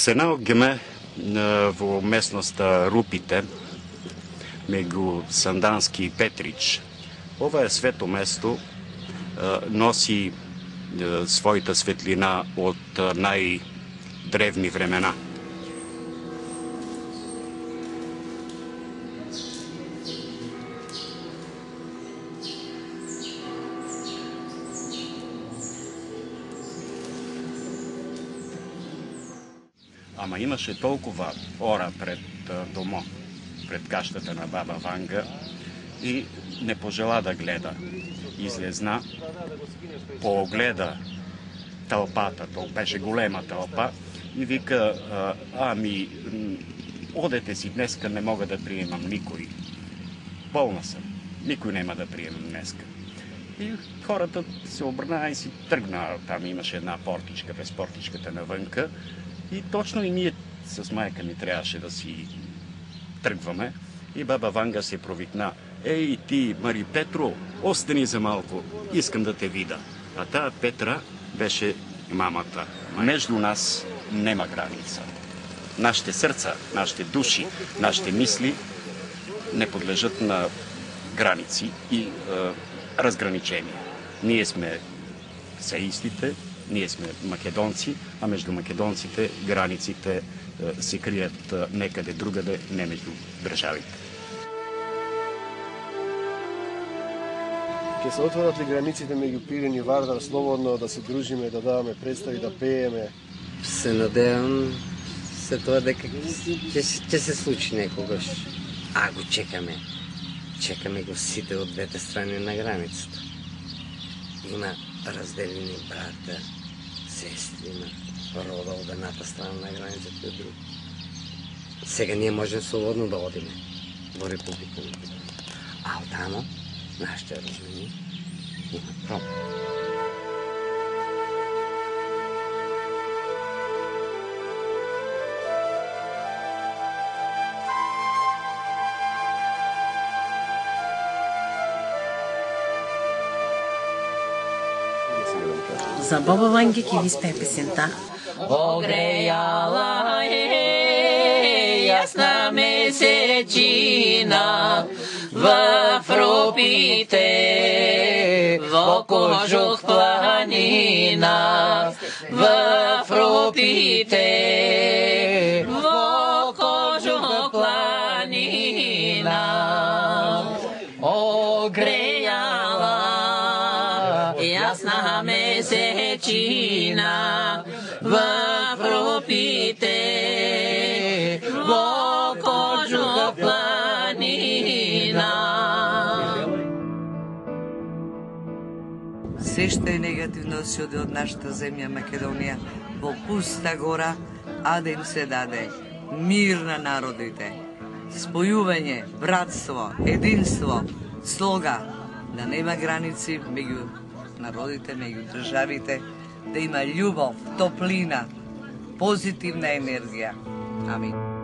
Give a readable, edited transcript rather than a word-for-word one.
се наоѓаме во местноста Рупите, меѓу Сандански и Петрич. Ова е свето место, носи својата светлина од најдревни времена. Ама имаше толкова ора пред домо, пред каштата на баба Ванга и не пожела да гледа. Излезна, поогледа тълпата, то беше голема тълпа и вика, ами, одете си, днеска не мога да приемам никой. Болна съм, никой нема да приемам днеска. И хората се обърна и си тръгна, там имаше една портичка, през портичката навънка. И точно и ние с майка ми трябваше да си тръгваме. И баба Ванга се провикна. Ей ти, Мари Петро, остани за малко, искам да те видя. А тая Петра беше мамата. Между нас нема граница. Нашите сърца, нашите души, нашите мисли не подлежат на граници и разграничения. Ние сме сеистите, ние сме македонци, а между македонците границите се крият некъде другаде, не между държавите. Ке се отворат ли границите меѓу Пирин и Вардар слободно да се дружиме, да даваме представи, да пееме? Се надевам се тоа дека ќе се случи некогаш. А го чекаме. Чекаме го сите од двете страни на границата. Има разделени брата, сестри, има рода од едната страна на границата и од друга. Сега ние можем слободно да одиме во Република Македонија. А одамо нашите роднини имат проблем. За баба Ванги ќе ви спее песента. Огреяла е ясна месечина в Рупите, во Кожух планина, в Рупите, во Кожух планина. Огреяла ясна месечина в Рупите, во Кожух планина. Се што е негативно се оди од нашата земја Македонија во пуста гора, а да им се даде мир на народите, спојување, братство, единство, слога, да нема граници меѓу народите, меѓу државите, да има љубов, топлина, позитивна енергија. Амин.